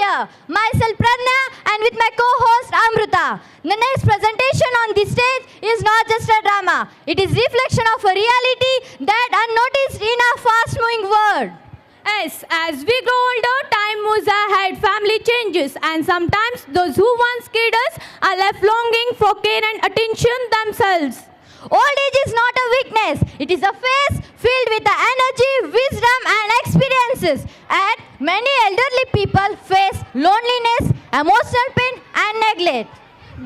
here, myself Pradnya and with my co-host Amruta. The next presentation on this stage is not just a drama. It is reflection of a reality that unnoticed in our fast-moving world. Yes, as we grow older, time moves ahead, family changes, and sometimes those who once cared us are left longing for care and attention themselves. Old age is not a weakness. It is a phase filled with the energy, wisdom and experiences. And many elderly people face loneliness, emotional pain and neglect.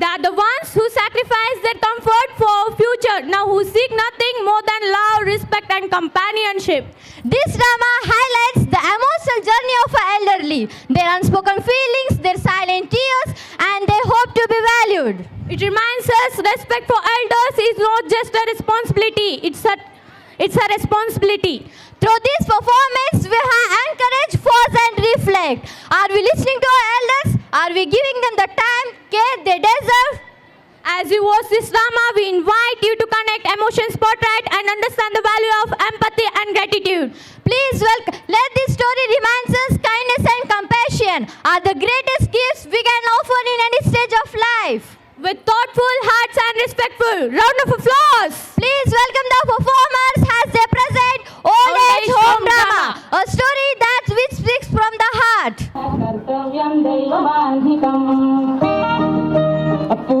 They are the ones who sacrifice their comfort for future, now who seek nothing more than love, respect and companionship. This drama highlights the emotional journey of an elderly, their unspoken feelings, their silent tears and their hope to be valued. It reminds us respect for elders is not just a responsibility, it's a responsibility. Through this performance, we have encouraged, pause and reflect. Are we listening to our elders? Are we giving them the time, care they deserve? As we watch this drama, we invite you to connect emotions, portrait and understand the value of empathy and gratitude. Please let this story remind us kindness and compassion are the greatest gifts we can offer in any stage of life. With thoughtful hearts and respectful round of applause. Please welcome the performers as they present Old Age Home Drama, a story that which speaks from the heart. Appu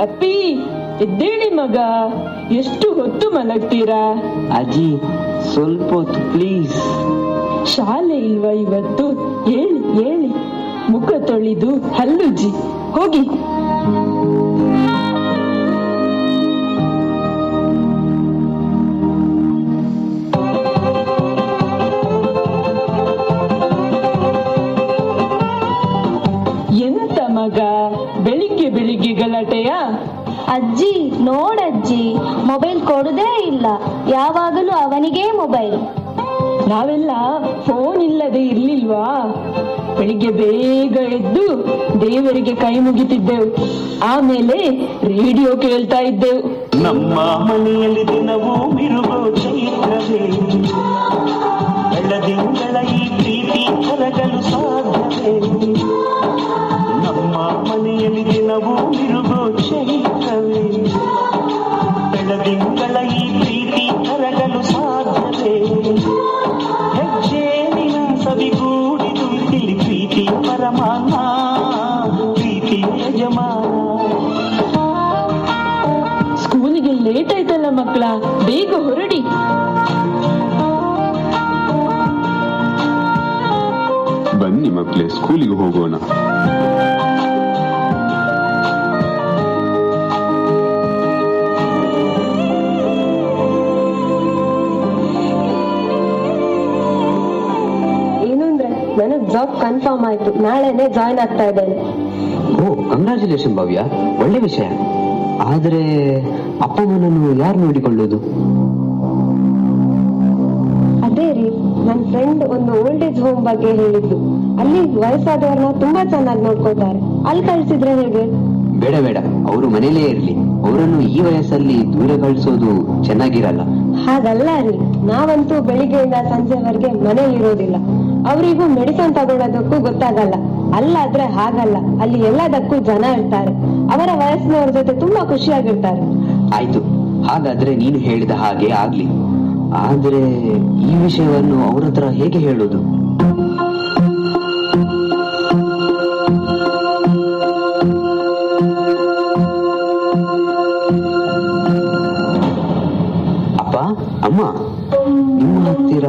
ಅಪ್ಪಿ ಎದ್ದೇಳಿ ಮಗ, ಎಷ್ಟು ಹೊತ್ತು ಮಲಗ್ತೀರಾ? ಅಜ್ಜಿ ಸ್ವಲ್ಪ ಹೊತ್ತು please. ಶಾಲೆ ಇಲ್ವಾ ಇವತ್ತು? ಹೇಳಿ ಹೇಳಿ, ಮುಖ ತೊಳೆದು ಹಲ್ಲುಜ್ಜಿ ಹೋಗಿ. ಎಂತ ಮಗ ಬೆಳಿಗ್ಗೆ ಬೆಳಿಗ್ಗೆ ಗಲಾಟೆಯ? ಅಜ್ಜಿ ನೋಡಜ್ಜಿ, ಮೊಬೈಲ್ ಕೊಡುದೇ ಇಲ್ಲ, ಯಾವಾಗಲೂ ಅವನಿಗೇ ಮೊಬೈಲ್. ನಾವೆಲ್ಲ ಫೋನ್ ಇಲ್ಲದೆ ಇರ್ಲಿಲ್ವಾ? ಬೆಳಿಗ್ಗೆ ಬೇಗ ಎದ್ದು ದೇವರಿಗೆ ಕೈ ಮುಗಿತಿದ್ದೆವು, ಆಮೇಲೆ ರೇಡಿಯೋ ಕೇಳ್ತಾ ಇದ್ದೆವು. ನಮ್ಮ ಮನೆಯಲ್ಲಿ ದಿನವೂ ಮಿರುಗೋ ಚೈತ್ರವೇ, ಬೆಳದಿಂಗಳ ಈ ಪ್ರೀತಿ ಹೊರಗಲು ಸಾಧ್ಯವೇ? ನಮ್ಮ ಮನೆಯಲ್ಲಿ ದಿನವೂ ಮಿರುಗೋ ಚೈತ್ರವೇ, ಬೆಳದಿಂಗಳ ಈ ಪ್ರೀತಿ ಹೊರಗಲು ಸಾಧ್ಯವೇ? ಹೆಜ್ಜೇನಿನ ಸವಿಗೂಡಿದು ಇಲ್ಲಿ ಪ್ರೀತಿ ಪರಮಾನ, ಪ್ರೀತಿ ಯಜಮಾನ. ಸ್ಕೂಲಿಗೆ ಲೇಟ್ ಆಯ್ತಲ್ಲ ಮಕ್ಕಳ, ಬೇಗ ಹೊರಡಿ. ಬನ್ನಿ ಮಕ್ಕಳೇ, ಸ್ಕೂಲಿಗೆ ಹೋಗೋಣ. ನನಗ್ ಜಾಬ್ ಕನ್ಫರ್ಮ್ ಆಯ್ತು, ನಾಳೆನೆ ಜಾಯ್ನ್ ಆಗ್ತಾ ಇದ್ದೇನೆ. ಓ, ಕಂಗ್ರಾಚುಲೇಷನ್ ಭವ್ಯ, ಒಳ್ಳೆ ವಿಷಯ. ಆದ್ರೆ ಅಪ್ಪ ಅಮ್ಮನನ್ನು ಯಾರು ನೋಡಿಕೊಳ್ಳೋದು? ಅದೇ ರೀ, ನನ್ನ ಫ್ರೆಂಡ್ ಒಂದು ಓಲ್ಡ್ ಏಜ್ ಹೋಮ್ ಬಗ್ಗೆ ಹೇಳಿದ್ದು. ಅಲ್ಲಿ ವಯಸ್ಸಾದವ್ರನ್ನ ತುಂಬಾ ಚೆನ್ನಾಗಿ ನೋಡ್ಕೊಳ್ತಾರೆ. ಅಲ್ಲಿ ಕಳ್ಸಿದ್ರೆ ಹೇಗೆ? ಬೇಡ ಬೇಡ, ಅವರು ಮನೇಲೇ ಇರ್ಲಿ. ಅವರನ್ನು ಈ ವಯಸ್ಸಲ್ಲಿ ದೂರ ಕಳಿಸೋದು ಚೆನ್ನಾಗಿರಲ್ಲ. ಹಾಗಲ್ಲ ರೀ, ನಾವಂತೂ ಬೆಳಿಗ್ಗೆಯಿಂದ ಸಂಜೆವರೆಗೆ ಮನೇಲಿ ಇರೋದಿಲ್ಲ. ಅವರಿಗೂ ಮೆಡಿಸಿನ್ ತಗೊಳ್ಳೋದಕ್ಕೂ ಗೊತ್ತಾಗಲ್ಲ. ಅಲ್ಲಾದ್ರೆ ಹಾಗಲ್ಲ, ಅಲ್ಲಿ ಎಲ್ಲದಕ್ಕೂ ಜನ ಇರ್ತಾರೆ. ಅವರ ವಯಸ್ಸಿನವ್ರ ಜೊತೆ ತುಂಬಾ ಖುಷಿಯಾಗಿರ್ತಾರೆ. ಆಯ್ತು, ಹಾಗಾದ್ರೆ ನೀನು ಹೇಳಿದ ಹಾಗೆ ಆಗ್ಲಿ. ಆದ್ರೆ ಈ ವಿಷಯವನ್ನು ಅವ್ರ ಹತ್ರ ಹೇಗೆ ಹೇಳೋದು? ಅಪ್ಪ ಅಮ್ಮ, ನಿಮ್ಮ ಹತ್ತಿರ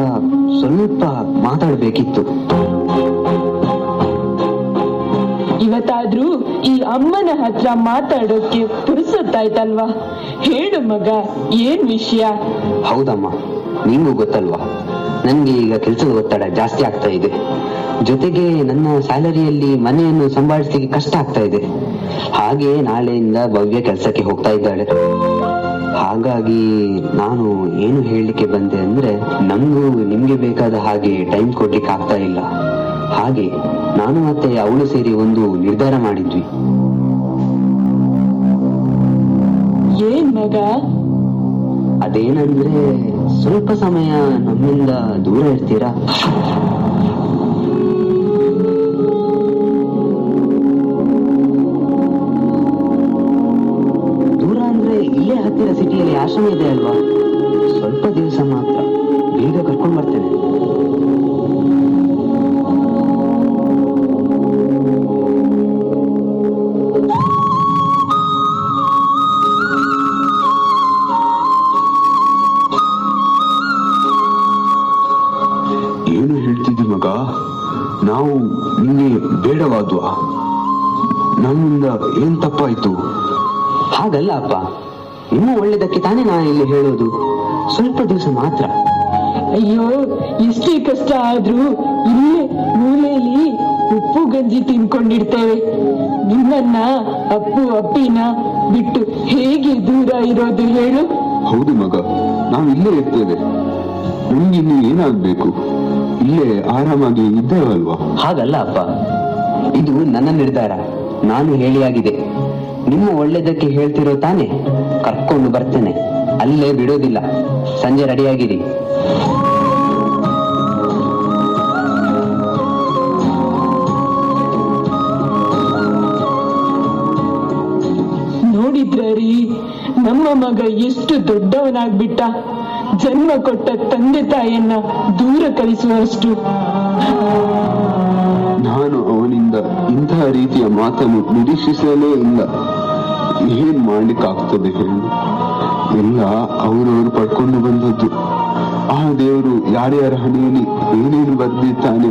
ಸ್ವಲ್ಪ ಮಾತಾಡ್ಬೇಕಿತ್ತು. ಇವತ್ತಾದ್ರೂ ಈ ಅಮ್ಮನ ಹತ್ರ ಮಾತಾಡೋಕೆ ಪುರುಸೊತ್ತಾಯ್ತಲ್ವಾ? ಹೇಳು ಮಗ, ಏನ್ ವಿಷಯ? ಹೌದಮ್ಮ, ನಿಂಗೂ ಗೊತ್ತಲ್ವಾ, ನನ್ಗೆ ಈಗ ಕೆಲಸದ ಒತ್ತಡ ಜಾಸ್ತಿ ಆಗ್ತಾ ಇದೆ. ಜೊತೆಗೆ ನನ್ನ ಸ್ಯಾಲರಿಯಲ್ಲಿ ಮನೆಯನ್ನು ಸಂಭಾಳಿಸಲಿಕ್ಕೆ ಕಷ್ಟ ಆಗ್ತಾ ಇದೆ. ಹಾಗೆ ನಾಳೆಯಿಂದ ಭವ್ಯ ಕೆಲಸಕ್ಕೆ ಹೋಗ್ತಾ ಇದ್ದಾಳೆ. ಹಾಗಾಗಿ ನಾನು ಏನು ಹೇಳಲಿಕ್ಕೆ ಬಂದೆ ಅಂದ್ರೆ, ನಮಗೂ ನಿಮ್ಗೆ ಬೇಕಾದ ಹಾಗೆ ಟೈಮ್ ಕೊಡ್ಲಿಕ್ಕೆ ಆಗ್ತಾ ಇಲ್ಲ. ಹಾಗೆ ನಾನು ಮತ್ತೆ ಅವಳು ಸೇರಿ ಒಂದು ನಿರ್ಧಾರ ಮಾಡಿದ್ವಿ. ಏನ್ ಮಗ? ಅದೇನಂದ್ರೆ, ಸ್ವಲ್ಪ ಸಮಯ ನಮ್ಮಿಂದ ದೂರ ಇರ್ತೀರಾ? ವರದಕ್ಷಿಣೆ ಇದೆ ಅಲ್ವಾ, ಸ್ವಲ್ಪ ದಿವಸ ಮಾತ್ರ, ಬೇಗ ಕರ್ಕೊಂಡು ಬರ್ತೇನೆ. ಏನು ಹೇಳ್ತಿದ್ದೆ ಮಗ? ನಾವು ನಿನ್ನೆ ಬೇಡವಾದ್ವಾ? ನಮ್ಮಿಂದ ಏನ್ ತಪ್ಪಾಯ್ತು? ಹಾಗಲ್ಲ ಅಪ್ಪ, ಇನ್ನೂ ಒಳ್ಳೇದಕ್ಕೆ ತಾನೇ ನಾನು ಇಲ್ಲಿ ಹೇಳೋದು. ಸ್ವಲ್ಪ ದಿವಸ ಮಾತ್ರ. ಅಯ್ಯೋ, ಎಷ್ಟೇ ಕಷ್ಟ ಆದ್ರೂ ಇಲ್ಲೇ ಮೂಲೆಯಲ್ಲಿ ಉಪ್ಪು ಗಂಜಿ ತಿನ್ಕೊಂಡಿರ್ತೇವೆ. ನಿಮ್ಮನ್ನ ಅಪ್ಪು ಅಪ್ಪಿನ ಬಿಟ್ಟು ಹೇಗೆ ದೂರ ಇರೋದು ಹೇಳು? ಹೌದು ಮಗ, ನಾವು ಇಲ್ಲೇ ಇರ್ತೇವೆ. ನಮ್ಗೆ ಇನ್ನು ಏನಾಗ್ಬೇಕು? ಇಲ್ಲೇ ಆರಾಮಾಗಿ ಇದ್ದೇವಲ್ವಾ? ಹಾಗಲ್ಲ ಅಪ್ಪ, ಇದು ನನ್ನ ನಿರ್ಧಾರ. ನಾನು ಹೇಳಿಯಾಗಿದೆ. ನಿಮ್ಮ ಒಳ್ಳೇದಕ್ಕೆ ಹೇಳ್ತಿರೋ ತಾನೆ. ಕರ್ಕೊಂಡು ಬರ್ತೇನೆ, ಅಲ್ಲೇ ಬಿಡೋದಿಲ್ಲ. ಸಂಜೆ ರೆಡಿಯಾಗಿರಿ. ನೋಡಿದ್ರೀ, ನಮ್ಮ ಮಗ ಎಷ್ಟು ದೊಡ್ಡವನಾಗ್ಬಿಟ್ಟ. ಜನ್ಮ ಕೊಟ್ಟ ತಂದೆ ತಾಯಿಯನ್ನ ದೂರ ಕಳಿಸುವಷ್ಟು. ನಾನು ಅವನಿಂದ ಇಂತಹ ರೀತಿಯ ಮಾತನ್ನು ನಿರೀಕ್ಷಿಸಲೇ ಇಲ್ಲ. ಏನ್ ಮಾಡ್ಲಿಕ್ಕಾಗ್ತದೆ ಹೇಳು? ಎಲ್ಲ ಅವರವರು ಪಡ್ಕೊಂಡು ಬಂದದ್ದು. ಆ ದೇವರು ಯಾರ್ಯಾರ ಹಣೆಯಲ್ಲಿ ಏನೇನು ಬರ್ದಿದ್ದಾನೆ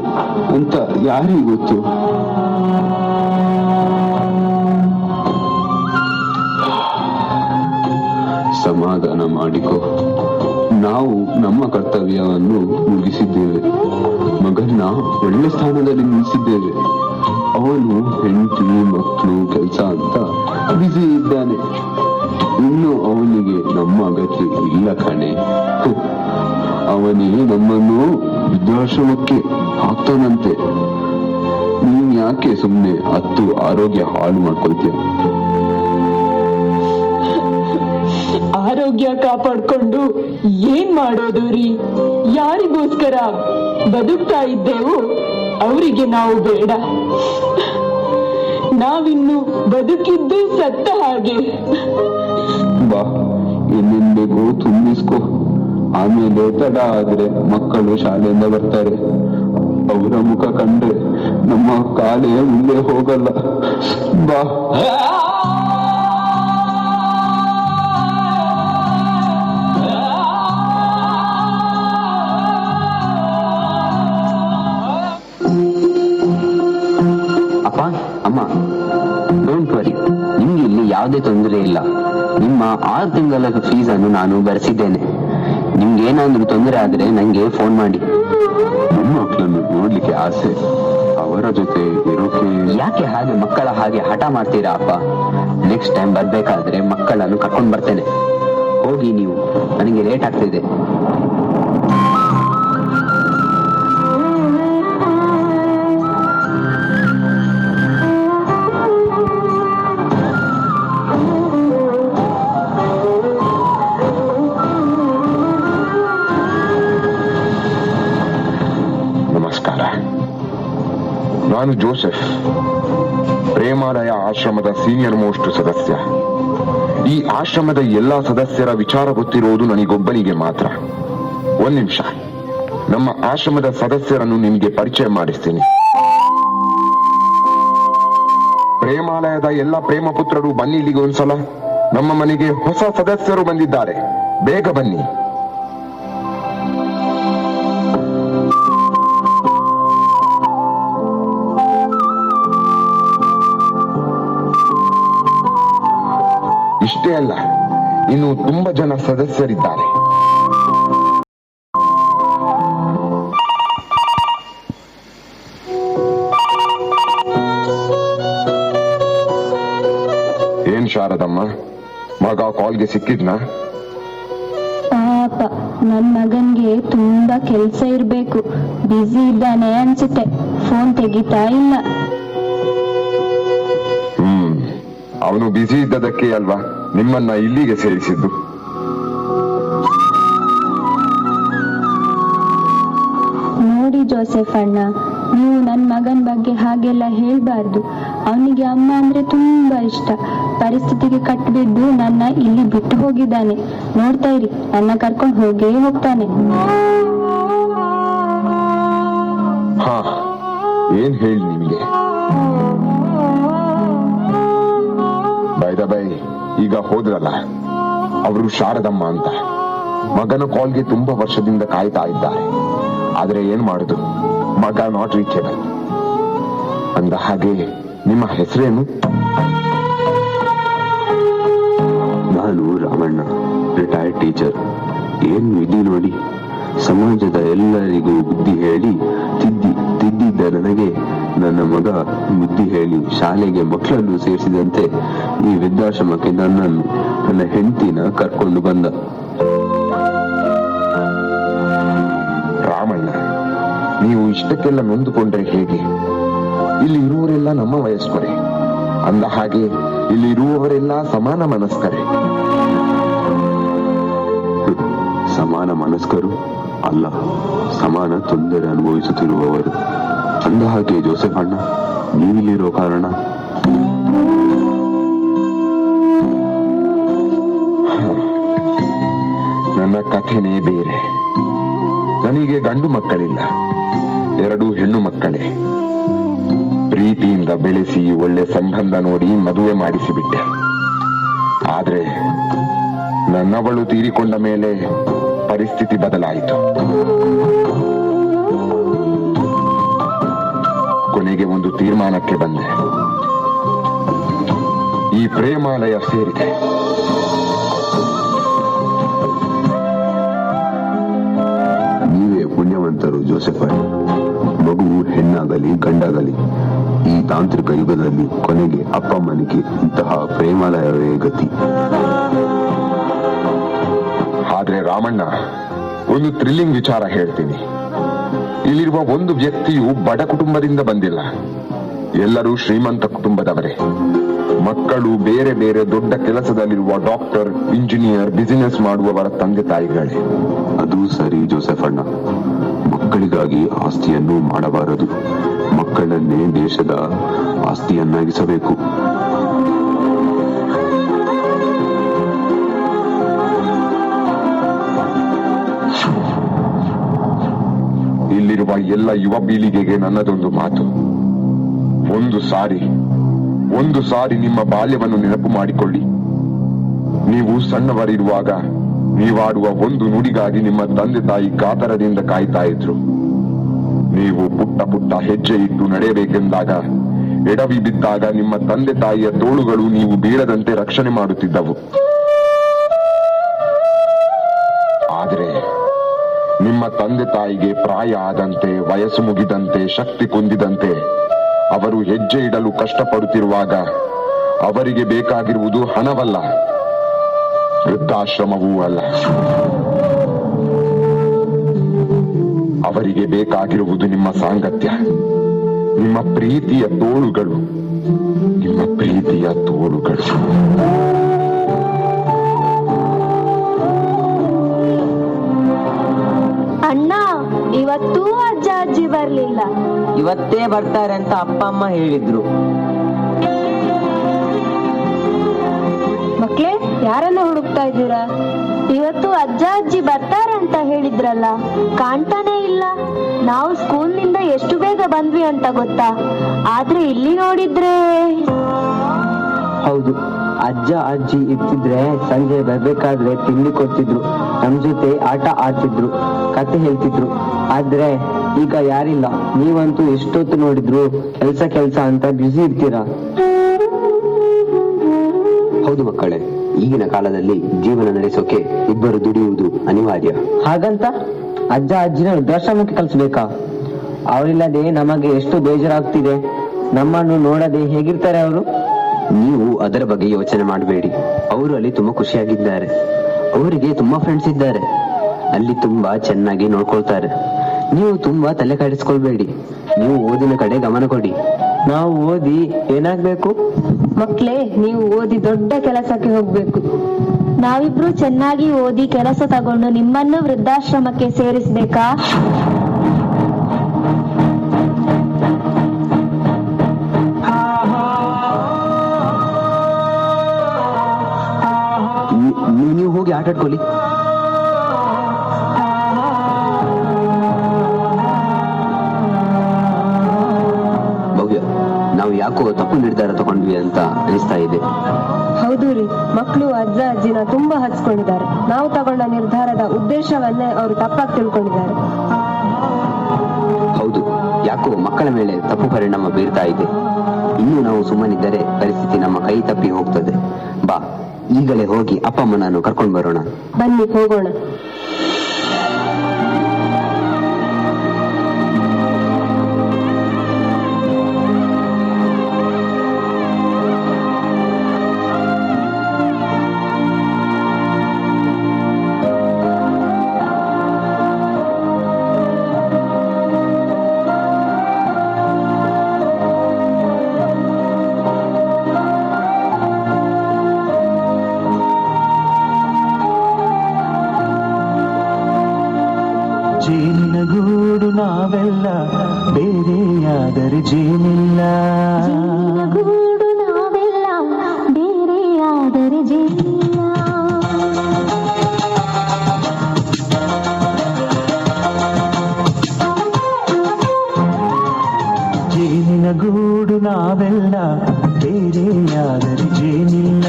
ಅಂತ ಯಾರಿಗೂ ಗೊತ್ತು. ಸಮಾಧಾನ ಮಾಡಿಕೊ. ನಾವು ನಮ್ಮ ಕರ್ತವ್ಯವನ್ನು ಮುಗಿಸಿದ್ದೇವೆ. ಮಗನ್ನ ಒಳ್ಳೆ ಸ್ಥಾನದಲ್ಲಿ ನಿಲ್ಲಿಸಿದ್ದೇವೆ. ಅವನು ಹೆಂಡತಿ, ಮಕ್ಕಳು, ಕೆಲಸ ಅಂತ ಬಿಸಿ ಇದ್ದಾನೆ. ಇನ್ನು ಅವನಿಗೆ ನಮ್ಮ ಅಗತ್ಯ ಇಲ್ಲ ಕಣೆ. ಅವನೇ ನಮ್ಮನ್ನು ವೃದ್ಧಾಶ್ರಮಕ್ಕೆ ಹಾಕ್ತಾನಂತೆ. ನೀನ್ ಯಾಕೆ ಸುಮ್ನೆ ಹತ್ತು ಆರೋಗ್ಯ ಹಾಳು ಮಾಡ್ಕೊಳ್ತೀಯ? ಆರೋಗ್ಯ ಕಾಪಾಡ್ಕೊಂಡು ಏನ್ ಮಾಡೋದು ರೀ? ಯಾರಿಗೋಸ್ಕರ ಬದುಕ್ತಾ ಇದ್ದೇವು ಅವರಿಗೆ ನಾವು ಬೇಡ. ನಾವಿನ್ನು ಬದುಕಿದ್ದು ಸತ್ತ ಹಾಗೆ. ಬಾ, ಇನ್ನೇನ್ ಬೇಕು ತುಂಬಿಸ್ಕೊ. ಆಮೇಲೆ ತಡ ಆದ್ರೆ ಮಕ್ಕಳು ಶಾಲೆಯಿಂದ ಬರ್ತಾರೆ. ಅವರ ಮುಖ ಕಂಡ್ರೆ ನಮ್ಮ ಕಾಲೇ ಮುಂದೆ ಹೋಗಲ್ಲ. ಬಾ. ಅಪ್ಪ, ಅಮ್ಮ, ಡೋಂಟ್ ವರಿ, ನಿಮ್ಗೆ ಇಲ್ಲಿ ಯಾವುದೇ ತೊಂದರೆ ಇಲ್ಲ. ನಿಮ್ಮ 6 ತಿಂಗಳ ಫೀಸ್ ಅನ್ನು ನಾನು ಭರಿಸಿದ್ದೇನೆ. ನಿಮ್ಗೆ ಏನಾದ್ರೂ ತೊಂದರೆ ಆದ್ರೆ ನಂಗೆ ಫೋನ್ ಮಾಡಿ. ನಮ್ಮ ಮಕ್ಕಳನ್ನು ನೋಡ್ಲಿಕ್ಕೆ ಆಸೆ, ಅವರ ಜೊತೆ ಇರೋಕೆ. ಯಾಕೆ ಹಾಗೆ ಮಕ್ಕಳ ಹಾಗೆ ಹಠ ಮಾಡ್ತೀರಾ ಅಪ್ಪ? ನೆಕ್ಸ್ಟ್ ಟೈಮ್ ಬರ್ಬೇಕಾದ್ರೆ ಮಕ್ಕಳನ್ನು ಕರ್ಕೊಂಡು ಬರ್ತೇನೆ. ಹೋಗಿ ನೀವು, ನನಗೆ ಲೇಟ್ ಆಗ್ತಿದೆ. ನಾನು ಜೋಸೆಫ್, ಪ್ರೇಮಾಲಯ ಆಶ್ರಮದ ಸೀನಿಯರ್ ಮೋಸ್ಟ್ ಸದಸ್ಯ. ಈ ಆಶ್ರಮದ ಎಲ್ಲಾ ಸದಸ್ಯರ ವಿಚಾರ ಗೊತ್ತಿರುವುದು ನನಗೊಬ್ಬನಿಗೆ ಮಾತ್ರ. 1 ನಿಮಿಷ, ನಮ್ಮ ಆಶ್ರಮದ ಸದಸ್ಯರನ್ನು ನಿಮಗೆ ಪರಿಚಯ ಮಾಡಿಸ್ತೀನಿ. ಪ್ರೇಮಾಲಯದ ಎಲ್ಲ ಪ್ರೇಮ ಪುತ್ರರು ಬನ್ನಿ ಇಲ್ಲಿಗೆ ಒಂದ್ಸಲ. ನಮ್ಮ ಮನೆಗೆ ಹೊಸ ಸದಸ್ಯರು ಬಂದಿದ್ದಾರೆ, ಬೇಗ ಬನ್ನಿ. ಇಷ್ಟೇ ಅಲ್ಲ, ಇನ್ನು ತುಂಬಾ ಜನ ಸದಸ್ಯರಿದ್ದಾರೆ. ಏನ್ ಶಾರದಮ್ಮ, ಮಗ ಕಾಲ್ಗೆ ಸಿಕ್ಕಿದ್ನಾ? ಪಾಪ, ನನ್ ಮಗನ್ಗೆ ತುಂಬಾ ಕೆಲ್ಸ ಇರ್ಬೇಕು. ಬ್ಯುಸಿ ಇದ್ದಾನೆ ಅನ್ಸುತ್ತೆ, ಫೋನ್ ತೆಗಿತಾ ಇಲ್ಲ. ಅವನು ಬ್ಯುಸಿ ಇದ್ದದಕ್ಕೆ ಅಲ್ವಾ ನಿಮ್ಮನ್ನ ಇಲ್ಲಿಗೆ ಸೇರಿಸಿದ್ದು. ನೋಡಿ ಜೋಸೆಫ್ ಅಣ್ಣ, ನೀವು ನನ್ನ ಮಗನ ಬಗ್ಗೆ ಹಾಗೆಲ್ಲ ಹೇಳ್ಬಾರ್ದು. ಅವನಿಗೆ ಅಮ್ಮ ಅಂದ್ರೆ ತುಂಬಾ ಇಷ್ಟ. ಪರಿಸ್ಥಿತಿಗೆ ಕಟ್ಟಿಬಿದ್ದು ನನ್ನ ಇಲ್ಲಿ ಬಿಟ್ಟು ಹೋಗಿದ್ದಾನೆ. ನೋಡ್ತಾ ಇರಿ, ನನ್ನ ಕರ್ಕೊಂಡು ಹೋಗೇ ಹೋಗ್ತಾನೆ. ಹಾ, ಏನ್ ಹೇಳಿ ನಿಮಗೆ? ಬೈ ಈಗ ಹೋದ್ರಲ್ಲ, ಅವರು ಶಾರದಮ್ಮ ಅಂತ ಮಗನ ಕಾಲ್ಗೆ ತುಂಬಾ ವರ್ಷದಿಂದ ಕಾಯ್ತಾ ಇದ್ದಾರೆ. ಆದ್ರೆ ಏನ್ ಮಾಡುದು, ಮಗ ನಾಟ್ ರೀಚೇಬಲ್. ಅಂದ ಹಾಗೆ ನಿಮ್ಮ ಹೆಸರೇನು? ನಾನು ರಾಮಣ್ಣ, ರಿಟೈರ್ಡ್ ಟೀಚರ್. ಏನ್ ವಿಧಿ ನೋಡಿ, ಸಮಾಜದ ಎಲ್ಲರಿಗೂ ಬುದ್ಧಿ ಹೇಳಿ ತಿದ್ದಿದ್ದ ನನಗೆ ನನ್ನ ಮಗ ಬುದ್ಧಿ ಹೇಳಿ ಶಾಲೆಗೆ ಮಕ್ಕಳನ್ನು ಸೇರಿಸಿದಂತೆ ಈ ವೃದ್ಧಾಶ್ರಮಕ್ಕೆ ನನ್ನ ಹೆಂಡತಿನ ಕರ್ಕೊಂಡು ಬಂದ. ರಾಮಣ್ಣ, ನೀವು ಇಷ್ಟಕ್ಕೆಲ್ಲ ನೊಂದುಕೊಂಡ್ರೆ ಹೇಗೆ? ಇಲ್ಲಿ ಇರುವವರೆಲ್ಲ ನಮ್ಮ ವಯಸ್ಕರೇ. ಅಂದ ಹಾಗೆ ಇಲ್ಲಿ ಇರುವವರೆಲ್ಲ ಸಮಾನ ಮನಸ್ಕರೇ. ಸಮಾನ ಮನಸ್ಕರು ಅಲ್ಲ, ಸಮಾನ ತೊಂದರೆ ಅನುಭವಿಸುತ್ತಿರುವವರು. ಅಂದ ಹಾಗೆ ಜೋಸೆಫ್ ಅಣ್ಣ, ನೀವಿಲ್ಲಿರೋ ಕಾರಣ? ನನ್ನ ಕಥೆನೇ ಬೇರೆ. ನನಗೆ ಗಂಡು ಮಕ್ಕಳಿಲ್ಲ, 2 ಹೆಣ್ಣು ಮಕ್ಕಳೇ. ಪ್ರೀತಿಯಿಂದ ಬೆಳೆಸಿ ಒಳ್ಳೆ ಸಂಬಂಧ ನೋಡಿ ಮದುವೆ ಮಾಡಿಸಿಬಿಟ್ಟೆ. ಆದ್ರೆ ನನ್ನವಳು ತೀರಿಕೊಂಡ ಮೇಲೆ ಪರಿಸ್ಥಿತಿ ಬದಲಾಯಿತು. ಕೊನೆಗೆ ಒಂದು ತೀರ್ಮಾನಕ್ಕೆ ಬಂದೆ. ಈ ಪ್ರೇಮಾಲಯ ಸೇರಿದೆ. ನೀವೇ ಪುಣ್ಯವಂತರು ಜೋಸೆಫ್. ಮಗುವು ಹೆಣ್ಣಾಗಲಿ ಗಂಡಾಗಲಿ ಈ ತಾಂತ್ರಿಕ ಯುಗದಲ್ಲಿ ಕೊನೆಗೆ ಅಪ್ಪಮ್ಮನಿಗೆ ಇಂತಹ ಪ್ರೇಮಾಲಯವೇ ಗತಿ. ಆದ್ರೆ ರಾಮಣ್ಣ, ಒಂದು ಥ್ರಿಲ್ಲಿಂಗ್ ವಿಚಾರ ಹೇಳ್ತೀನಿ. ಇಲ್ಲಿರುವ ಒಂದು ವ್ಯಕ್ತಿಯು ಬಡ ಕುಟುಂಬದಿಂದ ಬಂದಿಲ್ಲ, ಎಲ್ಲರೂ ಶ್ರೀಮಂತ ಕುಟುಂಬದವರೇ. ಮಕ್ಕಳು ಬೇರೆ ಬೇರೆ ದೊಡ್ಡ ಕೆಲಸದಲ್ಲಿರುವ ಡಾಕ್ಟರ್, ಇಂಜಿನಿಯರ್, ಬಿಸಿನೆಸ್ ಮಾಡುವವರ ತಂದೆ ತಾಯಿಗಳೇ. ಅದು ಸರಿ ಜೋಸೆಫ್ ಅಣ್ಣ, ಮಕ್ಕಳಿಗಾಗಿ ಆಸ್ತಿಯನ್ನು ಮಾಡಬಾರದು, ಮಕ್ಕಳನ್ನೇ ದೇಶದ ಆಸ್ತಿಯನ್ನಾಗಿಸಬೇಕು. ಇಲ್ಲಿರುವ ಎಲ್ಲ ಯುವ ಪೀಳಿಗೆಗೆ ನನ್ನದೊಂದು ಮಾತು. ಒಂದು ಸಾರಿ ನಿಮ್ಮ ಬಾಲ್ಯವನ್ನು ನೆನಪು ಮಾಡಿಕೊಳ್ಳಿ. ನೀವು ಸಣ್ಣವರಿರುವಾಗ ನೀವಾಡುವ ಒಂದು ನುಡಿಗಾಗಿ ನಿಮ್ಮ ತಂದೆ ತಾಯಿ ಕಾತರದಿಂದ ಕಾಯ್ತಾ ಇದ್ರು. ನೀವು ಪುಟ್ಟ ಹೆಜ್ಜೆ ಇಟ್ಟು ನಡೆಯಬೇಕೆಂದಾಗ ಎಡವಿ ಬಿದ್ದಾಗ ನಿಮ್ಮ ತಂದೆ ತಾಯಿಯ ತೋಳುಗಳು ನೀವು ಬೀಳದಂತೆ ರಕ್ಷಣೆ ಮಾಡುತ್ತಿದ್ದವು. ಆದ್ರೆ ನಿಮ್ಮ ತಂದೆ ತಾಯಿಗೆ ಪ್ರಾಯ ಆದಂತೆ, ವಯಸ್ಸು ಮುಗಿದಂತೆ, ಶಕ್ತಿ ಕುಂದಿದಂತೆ ಅವರು ಹೆಜ್ಜೆ ಇಡಲು ಕಷ್ಟಪಡುತ್ತಿರುವಾಗ ಅವರಿಗೆ ಬೇಕಾಗಿರುವುದು ಹಣವಲ್ಲ, ವೃದ್ಧಾಶ್ರಮವೂ ಅಲ್ಲ. ಅವರಿಗೆ ಬೇಕಾಗಿರುವುದು ನಿಮ್ಮ ಸಾಂಗತ್ಯ, ನಿಮ್ಮ ಪ್ರೀತಿಯ ತೋಳುಗಳು, ನಿಮ್ಮ ಪ್ರೀತಿಯ ತೋಳುಗಳು. ಅಣ್ಣ, ಇವತ್ತೂ ಅಜ್ಜ ಅಜ್ಜಿ ಬರ್ಲಿಲ್ಲ. ಇವತ್ತೇ ಬರ್ತಾರೆ ಅಂತ ಅಪ್ಪ ಅಮ್ಮ ಹೇಳಿದ್ರು. ಮಕ್ಳೇ, ಯಾರನ್ನ ಹುಡುಕ್ತಾ ಇದ್ದೀರಾ? ಇವತ್ತು ಅಜ್ಜ ಅಜ್ಜಿ ಬರ್ತಾರೆ ಅಂತ ಹೇಳಿದ್ರಲ್ಲ, ಕಾಣ್ತಾನೆ ಇಲ್ಲ. ನಾವು ಸ್ಕೂಲ್ನಿಂದ ಎಷ್ಟು ಬೇಗ ಬಂದ್ವಿ ಅಂತ ಗೊತ್ತಾ? ಆದ್ರೆ ಇಲ್ಲಿ ನೋಡಿದ್ರೆ ಹೌದು, ಅಜ್ಜ ಅಜ್ಜಿ ಇರ್ತಿದ್ರೆ ಸಂಜೆ ಬರ್ಬೇಕಾದ್ರೆ ತಿಂಡಿ ಕೊಡ್ತಿದ್ರು, ನಮ್ ಜೊತೆ ಆಟ ಆಡ್ತಿದ್ರು, ಕತೆ ಹೇಳ್ತಿದ್ರು. ಆದ್ರೆ ಈಗ ಯಾರಿಲ್ಲ. ನೀವಂತೂ ಎಷ್ಟೊತ್ತು ನೋಡಿದ್ರು ಕೆಲ್ಸ ಅಂತ ಬ್ಯುಸಿ ಇರ್ತೀರಾ. ಹೌದು ಮಕ್ಕಳೇ, ಈಗಿನ ಕಾಲದಲ್ಲಿ ಜೀವನ ನಡೆಸೋಕೆ ಇಬ್ಬರು ದುಡಿಯುವುದು ಅನಿವಾರ್ಯ. ಹಾಗಂತ ಅಜ್ಜ ಅಜ್ಜಿನ ವೃದ್ಧಾಶ್ರಮಕ್ಕೆ ಕಳಿಸ್ಬೇಕಾ? ಅವರಿಲ್ಲದೆ ನಮಗೆ ಎಷ್ಟು ಬೇಜಾರಾಗ್ತಿದೆ. ನಮ್ಮನ್ನು ನೋಡದೆ ಹೇಗಿರ್ತಾರೆ ಅವರು? ನೀವು ಅದರ ಬಗ್ಗೆ ಯೋಚನೆ ಮಾಡಬೇಡಿ. ಅವರು ಅಲ್ಲಿ ತುಂಬಾ ಖುಷಿಯಾಗಿದ್ದಾರೆ. ಅವರಿಗೆ ತುಂಬಾ ಫ್ರೆಂಡ್ಸ್ ಇದ್ದಾರೆ. ಅಲ್ಲಿ ತುಂಬಾ ಚೆನ್ನಾಗಿ ನೋಡ್ಕೊಳ್ತಾರೆ. ನೀವು ತುಂಬಾ ತಲೆ ಕೆಡಿಸ್ಕೊಳ್ಬೇಡಿ. ನೀವು ಓದಿನ ಕಡೆ ಗಮನ ಕೊಡಿ. ನಾವು ಓದಿ ಏನಾಗ್ಬೇಕು? ಮಕ್ಳೇ, ನೀವು ಓದಿ ದೊಡ್ಡ ಕೆಲಸಕ್ಕೆ ಹೋಗ್ಬೇಕು. ನಾವಿಬ್ರು ಚೆನ್ನಾಗಿ ಓದಿ ಕೆಲಸ ತಗೊಂಡು ನಿಮ್ಮನ್ನು ವೃದ್ಧಾಶ್ರಮಕ್ಕೆ ಸೇರಿಸ್ಬೇಕಾ? ಆಟಾಡ್ಕೊಳ್ಳಿ. ಭವ್ಯ, ನಾವು ಯಾಕೋ ತಪ್ಪು ನಿರ್ಧಾರ ತಗೊಂಡ್ವಿ ಅಂತ ಅನಿಸ್ತಾ ಇದೆ. ಹೌದು ರೀ, ಮಕ್ಕಳು ಅಜ್ಜ ಅಜ್ಜಿನ ತುಂಬಾ ಹಚ್ಕೊಂಡಿದ್ದಾರೆ. ನಾವು ತಗೊಂಡ ನಿರ್ಧಾರದ ಉದ್ದೇಶವನ್ನೇ ಅವರು ತಪ್ಪಾಗಿ ತಿಳ್ಕೊಂಡಿದ್ದಾರೆ. ಹೌದು, ಯಾಕೋ ಮಕ್ಕಳ ಮೇಲೆ ತಪ್ಪು ಪರಿಣಾಮ ಬೀರ್ತಾ ಇದೆ. ಇನ್ನು ನಾವು ಸುಮ್ಮನಿದ್ದರೆ ಪರಿಸ್ಥಿತಿ ನಮ್ಮ ಕೈ ತಪ್ಪಿ ಹೋಗ್ತದೆ. ಬಾ, ಈಗಲೇ ಹೋಗಿ ಅಪ್ಪ ಅಮ್ಮನನ್ನು ಕರ್ಕೊಂಡು ಬರೋಣ. ಬನ್ನಿ ಹೋಗೋಣ. ಜೇನಿನ ಗೂಡು ನಾವೆಲ್ಲ ಬೇರೆಯಾದರೆ ಜೇನಿಲ್ಲ. ಗೂಡು ನಾವೆಲ್ಲ ಬೇರೆಯಾದರೆ ಜೇನಿಲ್ಲ. ಜೇನಿನ ಗೂಡು ನಾವೆಲ್ಲ ಬೇರೆಯಾದರೆ ಜೇನಿಲ್ಲ.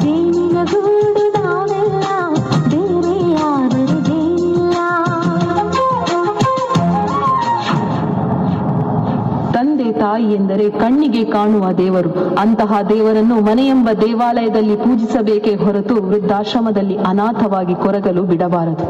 ಜೇನಿನ ಗೂಡು ನಾವೆಲ್ಲ ಬೇರೆಯಾದರೆ ಜೇನಿಲ್ಲ. ತಂದೆ ತಾಯಿ ಎಂದರೆ ಕಣ್ಣಿಗೆ ಕಾಣುವ ದೇವರು. ಅಂತಹ ದೇವರನ್ನು ಮನೆಯೆಂಬ ದೇವಾಲಯದಲ್ಲಿ ಪೂಜಿಸಬೇಕೇ ಹೊರತು ವೃದ್ಧಾಶ್ರಮದಲ್ಲಿ ಅನಾಥವಾಗಿ ಕೊರಗಲು ಬಿಡಬಾರದು.